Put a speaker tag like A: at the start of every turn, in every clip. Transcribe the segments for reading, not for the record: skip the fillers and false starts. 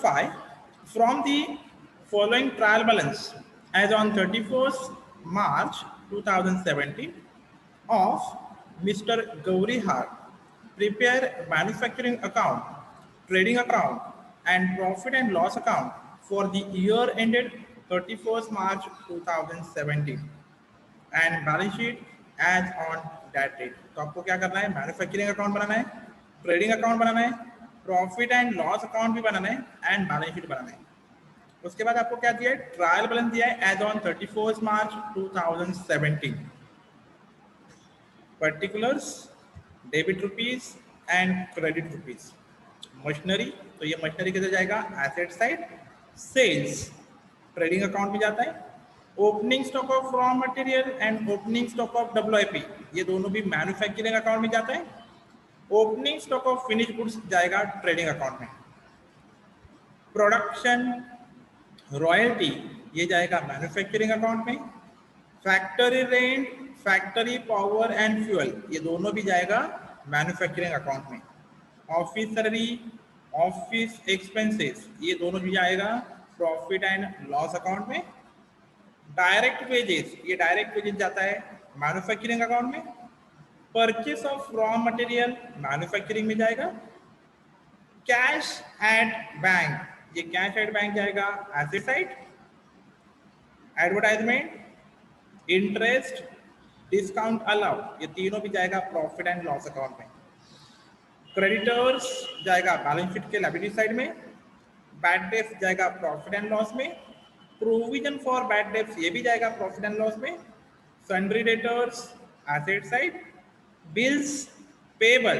A: qualify from the following trial balance as on 31st March 2017 of Mr. Gauri Har, prepare manufacturing account, trading account, and profit and loss account for the year ended 31st March 2017 and balance sheet as on that date. तो आपको क्या करना है, manufacturing account बनाना है, trading account बनाना है, profit and loss account भी बनाना है and balance sheet बनाना है. उसके बाद आपको क्या दिया है, ट्रायल बैलेंस दिया है as on 31st March 2017. Particulars debit rupees and credit rupees. Machinery, तो ये मशीनरी किधर जाएगा, asset side. Sales trading account में जाता है. Opening stock of raw material and opening stock of WIP, ये दोनों भी मैन्युफैक्चरिंग अकाउंट में जाता है. Opening stock of finish goods जाएगा ट्रेडिंग अकाउंट में. प्रोडक्शन रॉयल्टी ये जाएगा मैन्युफैक्चरिंग अकाउंट में. Factory rent, factory power and fuel ये दोनों भी जाएगा मैन्युफैक्चरिंग अकाउंट में. ऑफिस सैलरी, ऑफिस एक्सपेंसेस ये दोनों भी जाएगा प्रॉफिट एंड लॉस अकाउंट में. डायरेक्ट वेजेस, ये डायरेक्ट वेजेस जाता है मैन्युफैक्चरिंग अकाउंट में. Purchase of raw material manufacturing में जाएगा. कैश एट बैंक, ये कैश एट बैंक जाएगा asset side. Advertisement, interest, discount allow ये तीनों भी जाएगा प्रॉफिट एंड लॉस अकाउंट में. क्रेडिटर्स जाएगा बैलेंस शीट के लायबिलिटी साइड में. बैड डेट्स जाएगा प्रॉफिट एंड लॉस में. प्रोविजन फॉर बैड डेट्स ये भी जाएगा प्रॉफिट एंड लॉस में. Sundry debtors asset side. Bills payable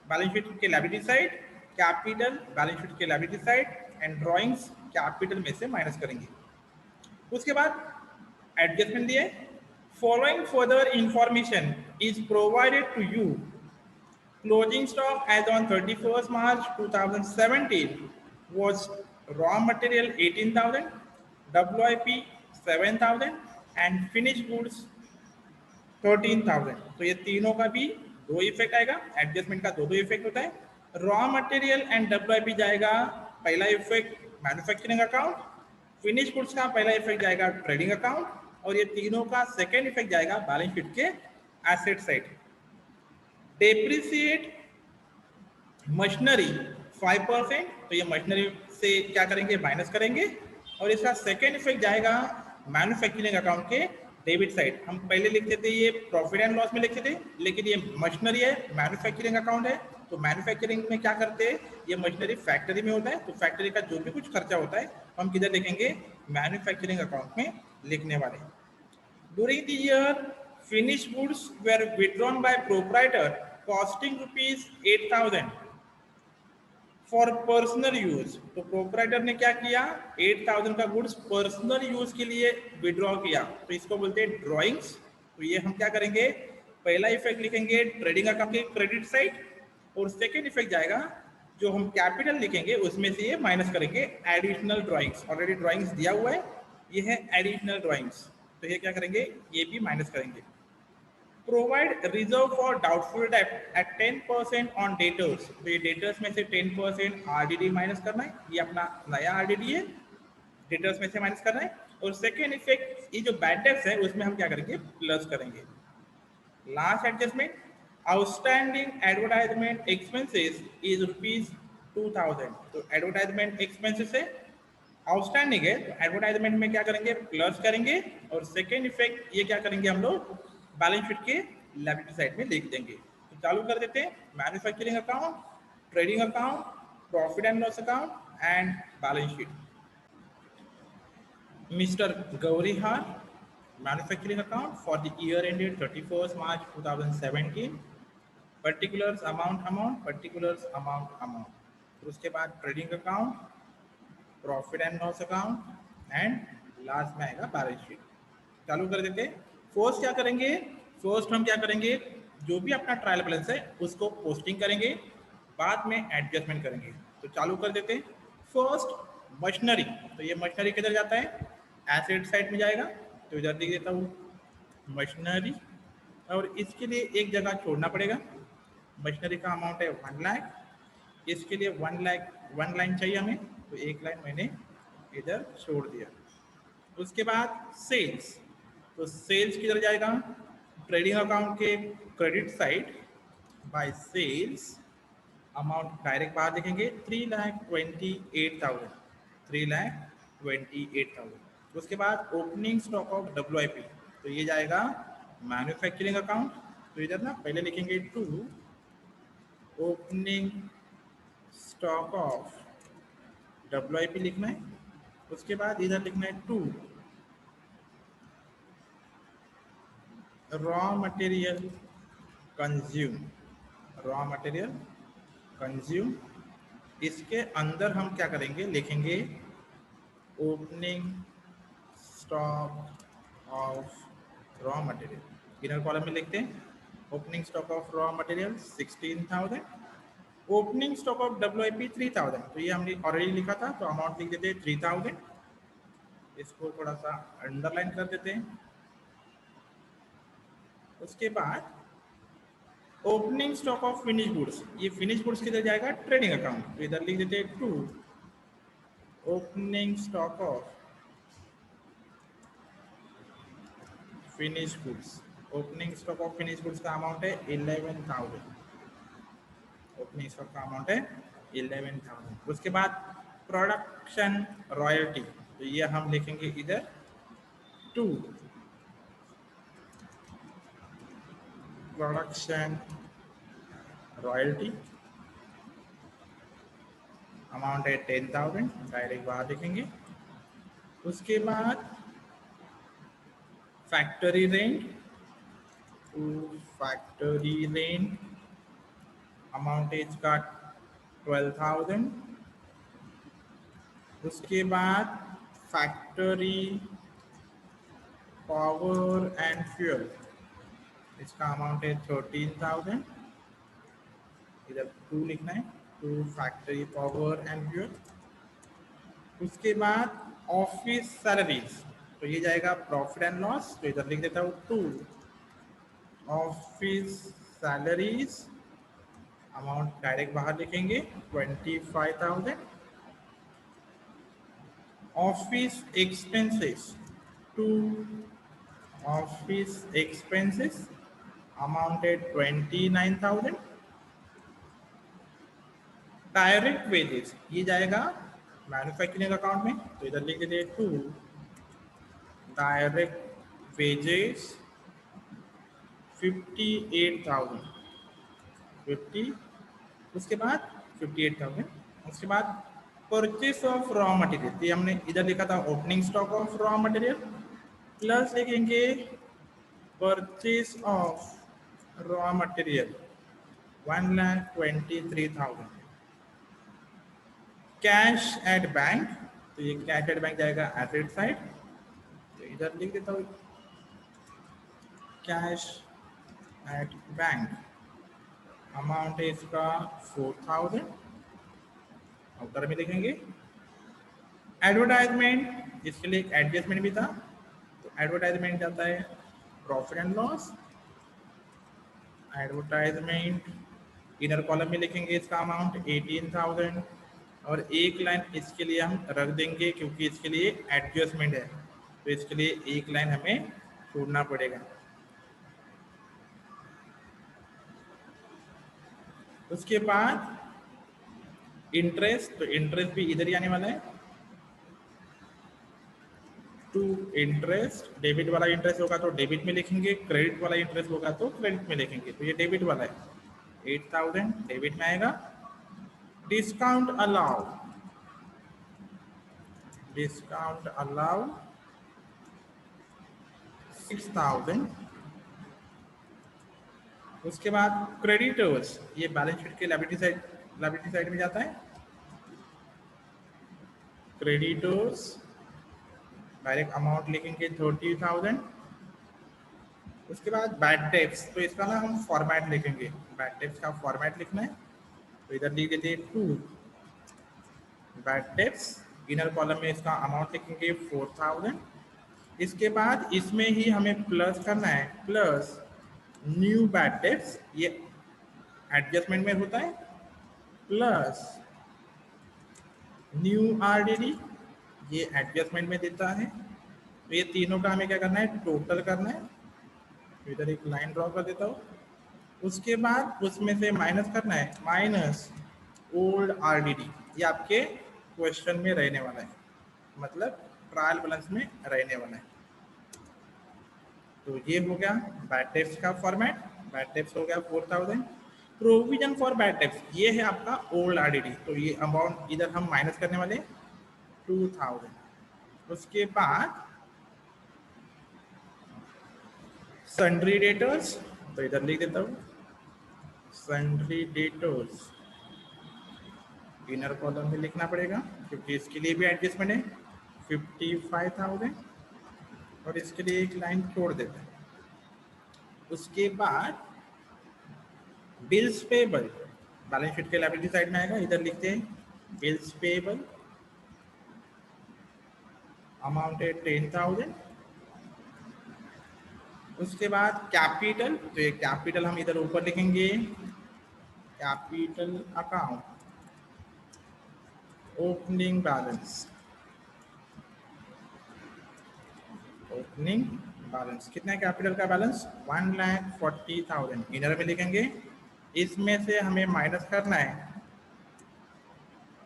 A: balance sheet के liability side. Capital balance sheet के liability side and drawings capital में से माइनस करेंगे. उसके बाद एडजस्टमेंट दिए. Following further information is provided to you. Closing stock as on 31st March 2017 was raw material 18,000, WIP 7,000 and finished goods 13,000. तो ये तीनों का भी दो इफेक्ट आएगा. एडजस्टमेंट का दो इफेक्ट होता है. रॉ मटेरियल एंड WIP जाएगा पहला effect manufacturing account. Finish goods का पहला इफेक्ट जाएगा ट्रेडिंग अकाउंट. और ये तीनों का सेकेंड इफेक्ट जाएगा बैलेंस शीट के एसेट साइड. डेप्रिसिएट मशीनरी 5%, तो ये मशीनरी से क्या करेंगे, माइनस करेंगे. और इसका सेकेंड इफेक्ट जाएगा मैन्युफैक्चरिंग अकाउंट के डेबिट साइड. हम पहले लिखते थे ये प्रॉफिट एंड लॉस में लिखते थे, लेकिन ये मशीनरी है, मैन्युफैक्चरिंग अकाउंट है. तो मैन्युफैक्चरिंग में क्या करते हैं, ये मशीनरी फैक्ट्री में होता है. तो फैक्ट्री का जो भी कुछ खर्चा होता है हम किधर लिखेंगे, मैन्युफैक्चरिंग अकाउंट में लिखने वाले. During the year finish goods were withdrawn by proprietor costing ₹8,000 for personal use. तो प्रोप्राइटर ने क्या किया, 8,000 का गुड्स पर्सनल यूज के लिए विड्रॉ किया. तो इसको बोलते हैं ड्रॉइंग्स. तो ये हम क्या करेंगे, पहला इफेक्ट लिखेंगे ट्रेडिंग अकाउंट के क्रेडिट साइड. और सेकेंड इफेक्ट जाएगा जो हम कैपिटल लिखेंगे उसमें से ये माइनस करेंगे एडिशनल ड्रॉइंग्स. ऑलरेडी ड्रॉइंग्स दिया हुआ है, ये है एडिशनल ड्रॉइंग्स. तो ये क्या करेंगे, ये भी माइनस करेंगे. Provide reserve for doubtful debt at 10% on debtors. तो ये डेटर्स में से 10% RDD माइनस करना है. ये अपना नया RDD है, डेटर्स में से माइनस करना है. और सेकेंड इफेक्ट ये जो बैड डेट्स है उसमें हम क्या करेंगे, प्लस करेंगे. Last adjustment, outstanding advertisement expenses is ₹2,000. तो एडवर्टाइजमेंट एक्सपेंसेस है, आउटस्टैंडिंग है, तो एडवर्टाइजमेंट में क्या करेंगे, प्लस करेंगे. और सेकेंड इफेक्ट ये क्या करेंगे हम लोग, बैलेंस शीट के लायबिलिटी साइड में लिख देंगे. तो चालू कर देते हैं. Manufacturing account, trading account, profit and loss account and balance sheet. Mister Gauri Har, manufacturing account for the year ended 31st March 2017. Particulars amount, particulars amount. फिर उसके बाद trading account, profit and loss account and last में आएगा balance sheet. चालू कर देते हैं. First क्या करेंगे, फर्स्ट हम क्या करेंगे, जो भी अपना ट्रायल बैलेंस है उसको पोस्टिंग करेंगे, बाद में एडजस्टमेंट करेंगे. तो चालू कर देते हैं. फर्स्ट मशीनरी, तो ये मशीनरी किधर जाता है, एसेट साइड में जाएगा. तो इधर लिख देता हूँ मशीनरी. और इसके लिए एक जगह छोड़ना पड़ेगा. मशीनरी का अमाउंट है 1 लाख. इसके लिए 1 लाख 1 लाइन चाहिए हमें. तो एक लाइन मैंने इधर छोड़ दिया। उसके बाद सेल्स, तो सेल्स किधर जाएगा, ट्रेडिंग अकाउंट के credit side by sales amount direct बाहर लिखेंगे 3,28,000, 3,28,000। उसके बाद ओपनिंग स्टॉक ऑफ WIP, तो ये जाएगा मैन्युफैक्चरिंग अकाउंट, तो इधर ना पहले लिखेंगे to opening stock of WIP लिखना है। उसके बाद इधर लिखना है to raw material consume, raw material consume. इसके अंदर हम क्या करेंगे, लिखेंगे opening stock of raw material, inner column में लिखते हैं opening stock of raw material 16,000, opening stock of WIP 3,000, तो ये हमने ऑलरेडी लिखा था, तो अमाउंट लिख देते हैं 3,000, इसको थोड़ा सा अंडरलाइन कर देते हैं। उसके बाद opening stock of finish goods, ये फिनिश गुड्स किधर जाएगा, ट्रेडिंग अकाउंट, तो इधर लिख देते हैं to opening stock of finish goods, opening stock of finish goods का अमाउंट है 11,000, ओपनिंग स्टॉक का अमाउंट है 11,000। उसके बाद प्रोडक्शन रॉयल्टी, तो ये हम लिखेंगे इधर टू प्रोडक्शन रॉयल्टी, अमाउंट है 10,000, डायरेक्ट बाहर लिखेंगे। उसके बाद factory rent, to factory rent, amount है इसका 12,000। उसके बाद फैक्ट्री पावर एंड फ्यूल, इसका अमाउंट है 13,000, इधर टू लिखना है, to factory power and fuel. उसके बाद ऑफिस सैलरीज, तो ये जाएगा प्रॉफिट एंड लॉस, तो इधर लिख देता हूँ to office salaries, amount direct बाहर लिखेंगे 25,000। Office expenses, to office expenses, amount है 29,000। डायरेक्ट वेजेस, ये जाएगा मैन्युफैक्चरिंग अकाउंट में, तो इधर लिख देते टू डायरेक्ट वेजेस 58,000, 50। उसके बाद 58,000। उसके बाद परचेस ऑफ रॉ मटेरियल, ये हमने इधर लिखा था opening stock of raw material, plus लिखेंगे purchase of raw material 1,23,000। Cash at bank, तो ये कैश एट बैंक जाएगा एसेट साइड, तो इधर लिख देता हूँ कैश एट बैंक, अमाउंट है इसका 4,000, उत्तर में लिखेंगे। एडवर्टाइजमेंट, इसके लिए एक एडजस्टमेंट भी था, तो एडवर्टाइजमेंट जाता है profit and loss, advertisement inner column में लिखेंगे इसका अमाउंट 18,000, और एक लाइन इसके लिए हम रख देंगे क्योंकि इसके लिए एडजस्टमेंट है, तो इसके लिए एक लाइन हमें छोड़ना पड़ेगा। उसके बाद इंटरेस्ट, तो इंटरेस्ट भी इधर ही आने वाला है, टू इंटरेस्ट, डेबिट वाला इंटरेस्ट होगा तो डेबिट में लिखेंगे, क्रेडिट वाला इंटरेस्ट होगा तो क्रेडिट में लिखेंगे, तो ये डेबिट वाला है 8,000 डेबिट में आएगा। Discount allow, discount allow 6,000। उसके बाद क्रेडिटर्स, ये बैलेंस शीट के लायबिलिटी साइड में जाता है, क्रेडिटर्स डायरेक्ट अमाउंट लिखेंगे 30,000। उसके बाद बैड डेब्ट्स, तो इसका ना हम फॉर्मेट लिखेंगे, बैड डेब्ट्स का फॉर्मेट लिखना है, तो इधर लिख देते हैं to bad debts, inner column में इसका अमाउंट लिखेंगे 4,000। इसके बाद इसमें ही हमें प्लस करना है, प्लस न्यू बैड डेब्ट्स, ये एडजस्टमेंट में होता है, प्लस न्यू आरडीडी, ये एडजस्टमेंट में देता है। तो ये तीनों का हमें क्या करना है, टोटल करना है। तो इधर एक लाइन ड्रॉ कर देता हूँ। उसके बाद उसमें से माइनस करना है, माइनस ओल्ड आरडीडी, ये आपके क्वेश्चन में रहने वाला है, मतलब ट्रायल बैलेंस में रहने वाला है। तो ये हो गया बैड डेब्ट्स का फॉर्मेट। बैड डेब्ट्स हो गया 4000। प्रोविजन फॉर बैड डेब्ट्स, ये है आपका ओल्ड आरडीडी। तो ये अमाउंट इधर हम माइनस करने वाले 2000। उसके बाद सन्ड्री डेटर्स, तो इधर लिख देता हूँ सन्ड्री डेटर्स, इनर कॉलम में लिखना पड़ेगा क्योंकि इसके लिए भी एडजस्टमेंट है 55,000, और इसके लिए एक लाइन छोड़ देते हैं। उसके बाद बिल्स पेबल, बैलेंस शीट के लायबिलिटी साइड में आएगा, इधर लिखते हैं बिल्स पेबल, अमाउंट है 10,000। उसके बाद कैपिटल, तो ये कैपिटल हम इधर ऊपर लिखेंगे, capital account opening balance, opening balance कितना है कैपिटल का बैलेंस 1,40,000, इनर में लिखेंगे। इसमें से हमें माइनस करना है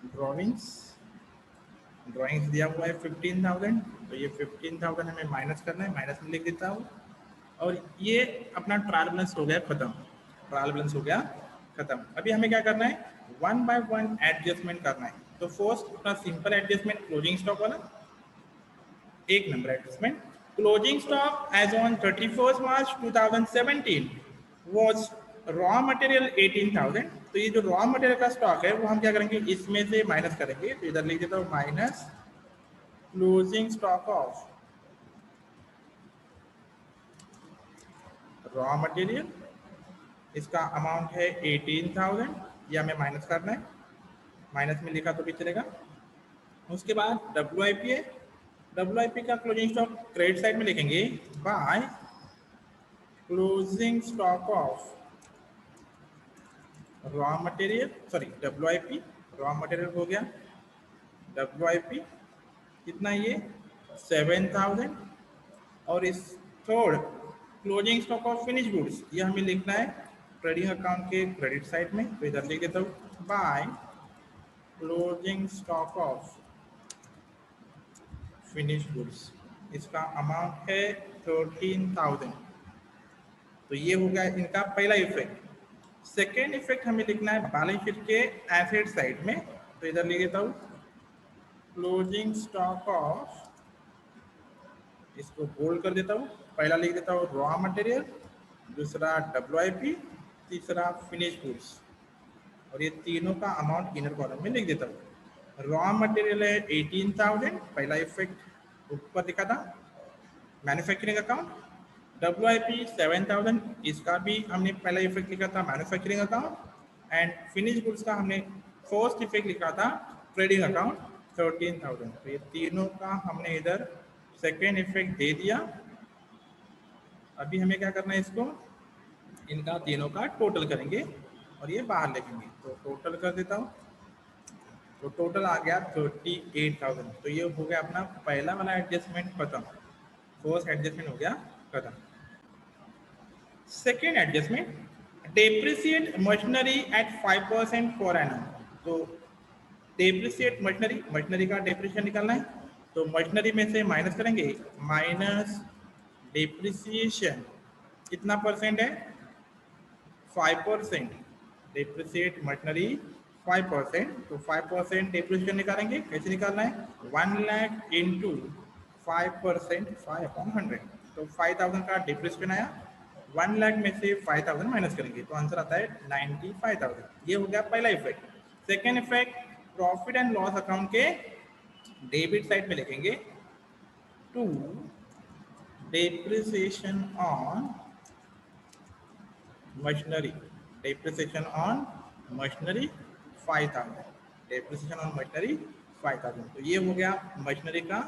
A: ड्रॉइंग्स, ड्रॉइंग्स दिया हुआ है 15,000, तो ये 15,000 हमें माइनस करना है, माइनस में लिख देता हूँ। और ये अपना ट्रायल बैलेंस हो गया खत्म, ट्रायल बैलेंस हो गया खत्म। अभी हमें क्या करना है, 1 बाय 1 एडजस्टमेंट करना है। तो फर्स्ट अपना सिंपल एडजस्टमेंट क्लोजिंग स्टॉक वाला, एक नंबर adjustment, closing stock as on 31 March 2017 was raw material 18,000। तो ये जो रॉ मटेरियल का स्टॉक है वो हम क्या करेंगे, इसमें से माइनस करेंगे। तो इधर लिख देता हूँ minus closing stock of raw material, इसका अमाउंट है 18,000, ये हमें माइनस करना है, माइनस में लिखा तो भी चलेगा। उसके बाद WIP है, WIP का क्लोजिंग स्टॉक क्रेडिट साइड में लिखेंगे by closing stock of raw material, sorry WIP, raw material हो गया WIP कितना, ये 7,000। और इस third closing stock of finish goods, ये हमें लिखना है ट्रेडिंग अकाउंट के क्रेडिट साइड में। तो इधर लिख देता हूँ by closing stock of finish goods, इसका अमाउंट है 13,000। तो ये हो गया इनका पहला इफेक्ट। सेकेंड इफेक्ट हमें लिखना है बैलेंस शीट के एसेट साइड में। तो इधर लिख देता हूँ क्लोजिंग स्टॉक ऑफ, इसको बोल्ड कर देता हूँ, पहला लिख देता हूँ रॉ मटेरियल, दूसरा WIP, तीसरा फिनिश गुड्स, और ये तीनों का अमाउंट इनर कॉलम में लिख देता हूँ। रॉ मटेरियल है 18,000, पहला इफेक्ट ऊपर लिखा था मैन्युफैक्चरिंग अकाउंट। WIP 7,000, इसका भी हमने पहला इफेक्ट लिखा था manufacturing account. And finish goods का हमने फर्स्ट इफेक्ट लिखा था ट्रेडिंग अकाउंट 13,000। तो ये तीनों का हमने इधर सेकेंड इफेक्ट दे दिया। अभी हमें क्या करना है, इसको इनका तीनों का टोटल करेंगे और ये बाहर लिखेंगे। तो टोटल कर देता हूँ, तो टोटल आ गया 38,000। तो ये हो गया अपना पहला वाला एडजस्टमेंट खत्म, फर्स्ट एडजस्टमेंट हो गया खत्म। Second adjustment, depreciate machinery at 5% per annum. तो डेप्रिसिएट मशीनरी, मशीनरी का डेप्रिसिएशन निकालना है, तो मशीनरी में से माइनस करेंगे, माइनस डेप्रिसिएशन कितना परसेंट है 5%, डेप्रिसिएट मशीनरी 5%। तो 5% डेप्रिसिएशन निकालेंगे, कैसे निकालना है 1 लाख इंटू 5%, 5/100। तो 5,000 का डेप्रिसिएशन आया, 1 लाख में से 5,000 माइनस करेंगे तो आंसर आता है 95,000। ये हो गया पहला effect. Second effect, profit and loss account के डेबिट साइड में लिखेंगे to depreciation on machinery, depreciation on machinery 5,000, depreciation on machinery 5,000। तो ये हो गया मशीनरी का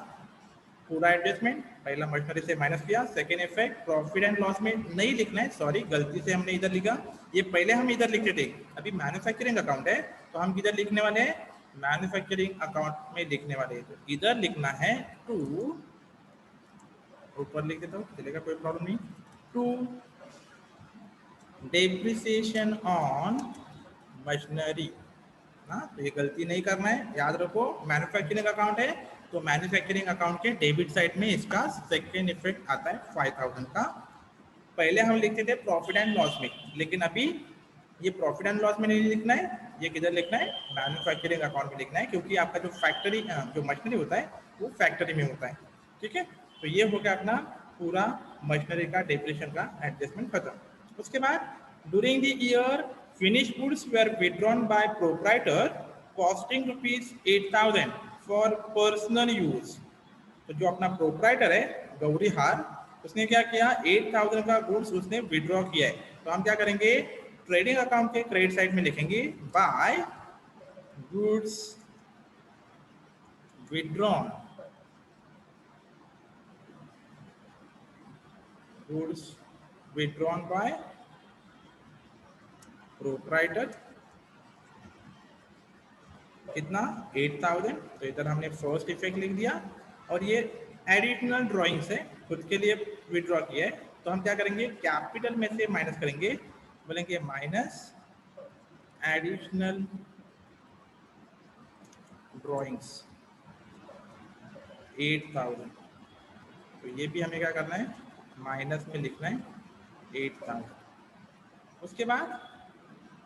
A: पूरा एडजस्टमेंट, पहला मशीनरी से माइनस किया। Second effect, profit and loss में नहीं लिखना है, सॉरी गलती से हमने इधर लिखा, ये पहले हम इधर लिखते थे, अभी मैन्युफैक्चरिंग अकाउंट है तो हम किधर लिखने वाले हैं मैन्युफैक्चरिंग अकाउंट में लिखने वाले हैं। तो इधर लिखना है टू, ऊपर लिख देता हूँ चलेगा, कोई प्रॉब्लम नहीं। टू डेप्रिसिएशन ऑन मशीनरी ना, तो ये गलती नहीं करना है, याद रखो मैन्युफैक्चरिंग अकाउंट है तो मैन्युफैक्चरिंग अकाउंट के डेबिट साइड में इसका सेकेंड इफेक्ट आता है 5000 का। पहले हम लिखते थे प्रॉफिट एंड लॉस में, लेकिन अभी ये प्रॉफिट एंड लॉस में नहीं लिखना है, ये किधर लिखना है, मैन्युफैक्चरिंग अकाउंट में लिखना है, क्योंकि आपका जो फैक्ट्री जो मशीनरी होता है वो फैक्ट्री में होता है। ठीक है, तो ये हो गया अपना पूरा मशीनरी का डेप्रिसिएशन का एडजस्टमेंट खत्म। उसके बाद during the year finish goods were withdrawn by proprietor costing ₹8,000 for personal use. तो जो अपना प्रोप्राइटर है गौरी हार, उसने क्या किया, 8,000 का गुड्स उसने विड्रॉ किया है। तो हम क्या करेंगे, ट्रेडिंग अकाउंट के क्रेडिट साइड में लिखेंगे by goods withdrawn, goods withdrawn by proprietor कितना 8,000। तो इधर हमने फर्स्ट इफेक्ट लिख दिया, और ये एडिशनल ड्राइंग से खुद के लिए विड्रॉ किया है। तो हम क्या करेंगे, कैपिटल में से माइनस करेंगे, बोलेंगे माइनस एडिशनल ड्राइंग्स 8,000। तो ये भी हमें क्या करना है, माइनस में लिखना है 8,000। उसके बाद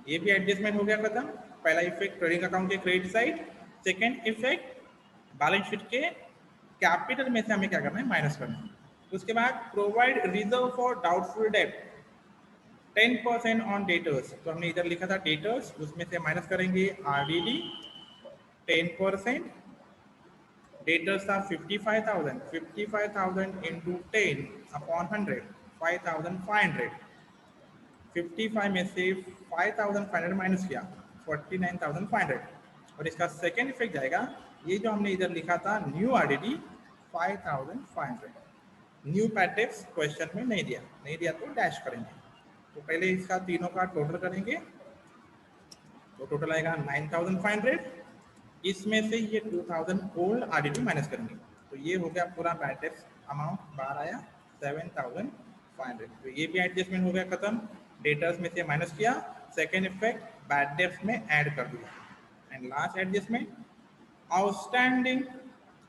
A: ये भी एडजस्टमेंट हो गया खत्म। पहला इफेक्ट ट्रेडिंग अकाउंट के credit side, second effect balance sheet के कैपिटल में से हमें क्या करना है, माइनस करना है। उसके बाद provide reserve for doubtful date 10% on debtors. तो हमने इधर लिखा था डेटर्स, उसमें से माइनस करेंगे RDD 10%, डेटर्स था 55,000 इंटू 10 अपॉन 100 5,500, 55 में से 5,500 माइनस किया 49,500, और इसका सेकेंड इफेक्ट जाएगा, ये जो हमने इधर लिखा था न्यू RDD 5,500, न्यू पैटेक्स क्वेश्चन में नहीं दिया तो डैश करेंगे। तो पहले इसका तीनों का टोटल करेंगे, तो टोटल आएगा 9,500, इसमें से ये 2,000 ओल्ड RDD माइनस करेंगे, तो ये हो गया पूरा पैटेक्स अमाउंट, बाहर आया 7,500। तो ये भी एडजस्टमेंट हो गया खत्म। डेटर्स में से माइनस किया, सेकेंड इफेक्ट बैड डेट्स में ऐड कर दिया, and last adjustment outstanding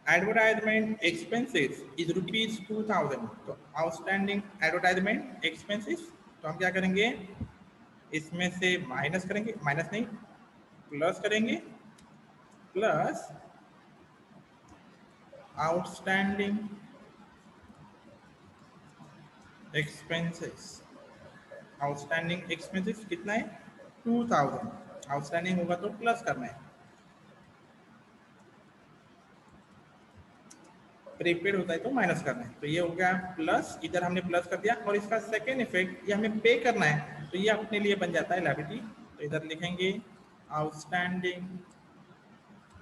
A: advertisement expenses is ₹2,000। तो आउटस्टैंडिंग एडवर्टाइजमेंट एक्सपेंसेस, तो हम क्या करेंगे, इसमें से माइनस करेंगे, माइनस नहीं प्लस करेंगे, plus outstanding expenses, outstanding expenses कितना है 2,000, आउटस्टैंडिंग होगा तो प्लस करना है, प्रीपेड होता है तो माइनस करना है। तो ये हो गया प्लस, इधर हमने प्लस कर दिया, और इसका सेकेंड इफेक्ट ये हमें पे करना है, तो ये अपने लिए बन जाता है लायबिलिटी। तो इधर लिखेंगे आउटस्टैंडिंग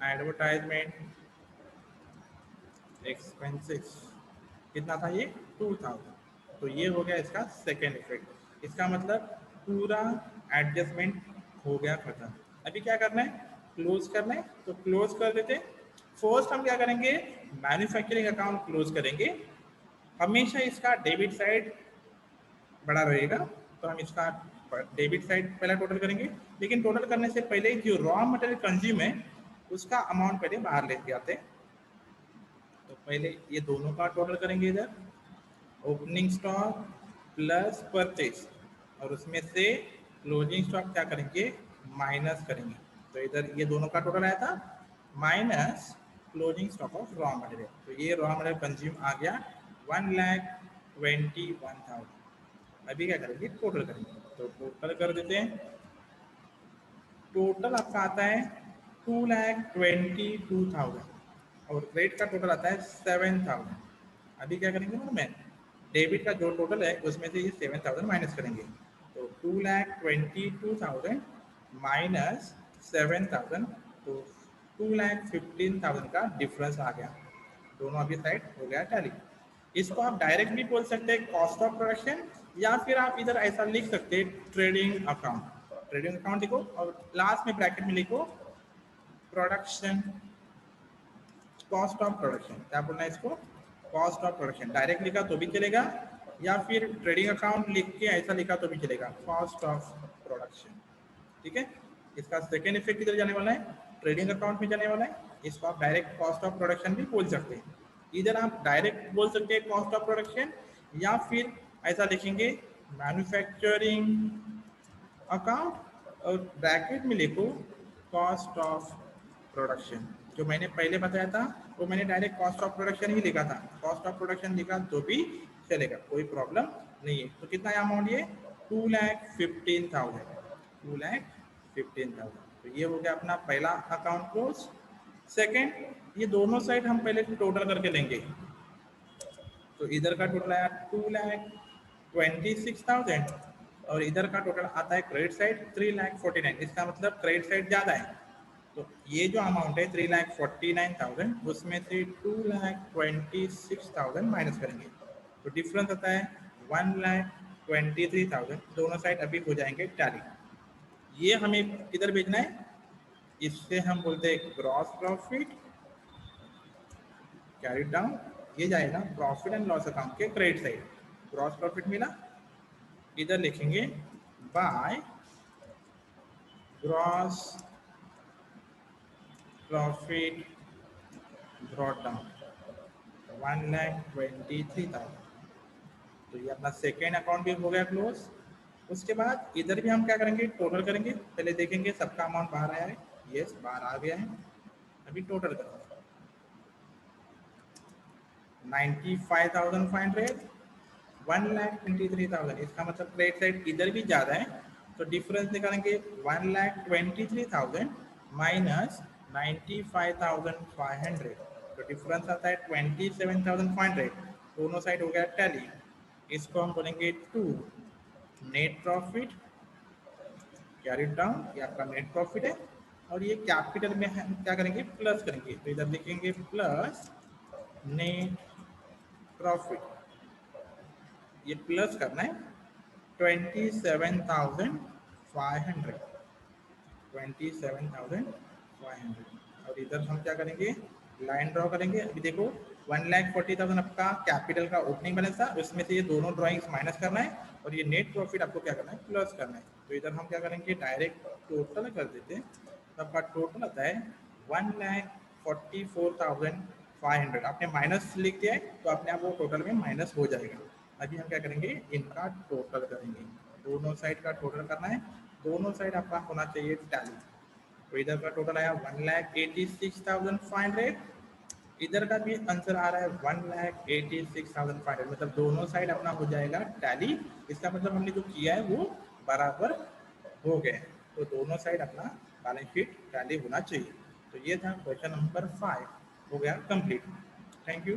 A: एडवर्टाइजमेंट एक्सपेंसेस, कितना था ये 2,000। तो ये हो गया इसका सेकेंड इफेक्ट। इसका मतलब पूरा एडजस्टमेंट हो गया खत्म। अभी क्या करना है, क्लोज करना है, तो क्लोज कर देते। फर्स्ट हम क्या करेंगे, मैन्युफैक्चरिंग अकाउंट क्लोज करेंगे। हमेशा इसका डेबिट साइड बड़ा रहेगा, तो हम इसका डेबिट साइड पहला टोटल करेंगे, लेकिन टोटल करने से पहले जो रॉ मटेरियल कंज्यूम है उसका अमाउंट पहले बाहर लेके आते हैं। तो पहले ये दोनों का टोटल करेंगे, इधर ओपनिंग स्टॉक प्लस परचेज, और उसमें से क्लोजिंग स्टॉक क्या करेंगे, माइनस करेंगे। तो इधर ये दोनों का टोटल आया था minus closing stock of raw material. तो ये रॉ मटेरियल कंज्यूम आ गया 1,21,000। अभी क्या करेंगे, टोटल करेंगे, तो टोटल कर देते हैं। टोटल आपका आता है 2,22,000, और क्रेडिट का टोटल आता है 7,000। अभी क्या करेंगे, मैं डेबिट का जो टोटल है उसमें से ये 7,000 माइनस करेंगे, तो 2,22,000 माइनस 7,000, तो 2,15,000 का डिफरेंस आ गया। दोनों अभी साइड हो गया टैली। इसको आप डायरेक्ट भी बोल सकते हैं कॉस्ट ऑफ प्रोडक्शन, या फिर आप इधर ऐसा लिख सकते हैं ट्रेडिंग अकाउंट। ट्रेडिंग अकाउंट लिखो और लास्ट में ब्रैकेट में लिखो प्रोडक्शन, कॉस्ट ऑफ प्रोडक्शन, क्या बोलना है इसको, कॉस्ट ऑफ प्रोडक्शन। डायरेक्ट लिखा तो भी चलेगा या फिर ट्रेडिंग अकाउंट लिख के ऐसा लिखा तो भी चलेगा, कॉस्ट ऑफ प्रोडक्शन। ठीक है, इसका सेकेंड इफेक्ट किधर जाने वाला है, ट्रेडिंग अकाउंट में जाने वाला है। इसको आप डायरेक्ट कॉस्ट ऑफ प्रोडक्शन भी बोल सकते हैं। इधर आप डायरेक्ट बोल सकते हैं कॉस्ट ऑफ प्रोडक्शन, या फिर ऐसा लिखेंगे मैन्युफैक्चरिंग अकाउंट और ब्रैकेट में लिखो कॉस्ट ऑफ प्रोडक्शन। जो मैंने पहले बताया था वो मैंने डायरेक्ट कॉस्ट ऑफ प्रोडक्शन ही लिखा था, कॉस्ट ऑफ प्रोडक्शन लिखा तो भी चलेगा, कोई प्रॉब्लम नहीं है। तो कितना अमाउंट ये 2,15,000, 2,15,000। तो ये हो गया अपना पहला अकाउंट क्लोज। सेकेंड, ये दोनों साइड हम पहले टोटल करके लेंगे। तो इधर का टोटल आया 2,26,000 और इधर का टोटल आता है क्रेडिट साइड 3,49,000। इसका मतलब क्रेडिट साइड ज्यादा है, तो ये जो अमाउंट है 3,49,000 उसमें से 2,26,000 माइनस करेंगे, तो डिफरेंस आता है 1,23,000। दोनों साइड अभी हो जाएंगे टैली। ये हमें किधर भेजना है, इससे हम बोलते हैं ग्रॉस प्रॉफिट, कैरी डाउन, ये जाएगा प्रॉफिट एंड लॉस अकाउंट के क्रेडिट साइड। ग्रॉस प्रॉफिट मिला, इधर लिखेंगे by gross profit brought down 1,23,000। तो ये अपना सेकेंड अकाउंट भी हो गया क्लोज। उसके बाद इधर भी हम क्या करेंगे, टोटल करेंगे। पहले देखेंगे सबका अमाउंट बाहर आया है, यस बाहर आ गया है। अभी टोटल करेंगे 95,500, 1,23,000। इसका मतलब क्रेडिट साइड इधर भी ज्यादा है, तो डिफरेंस निकालेंगे 1,23,000 माइनस 95,500, तो डिफरेंस आता है 27,500। दोनों साइड हो गया टैली। इसको हम बोलेंगे 2 नेट प्रॉफिट कैरी डाउन, ये आपका नेट प्रॉफिट है। और ये कैपिटल में हम क्या करेंगे, प्लस करेंगे, तो इधर लिखेंगे प्लस नेट प्रॉफिट। ये प्लस करना है 27,500, 27,500। और इधर हम क्या करेंगे, लाइन ड्रॉ करेंगे। अभी देखो 1,40,000 आपका कैपिटल का ओपनिंग बैलेंस था, उसमें से ये दोनों ड्राइंग्स माइनस करना है और ये नेट प्रॉफिट आपको क्या करना है, प्लस करना है। तो इधर हम क्या करेंगे, डायरेक्ट टोटल कर देते हैं। तो आपका टोटल आता है 1,44,500। आपने माइनस लिख दिया है तो अपने आप वो टोटल में माइनस हो जाएगा। अभी हम क्या करेंगे, इनका टोटल करेंगे। दोनों साइड का टोटल करना है, दोनों साइड आपका होना चाहिए टैली। तो इधर का टोटल आया 1,86,500, इधर का भी आंसर आ रहा है 1,86,500। मतलब दोनों साइड अपना हो जाएगा टैली। इसका मतलब हमने जो किया है वो बराबर हो गए, तो दोनों साइड अपना बैलेंस शीट टैली होना चाहिए। तो ये था क्वेश्चन नंबर 5, हो गया कंप्लीट। Thank you.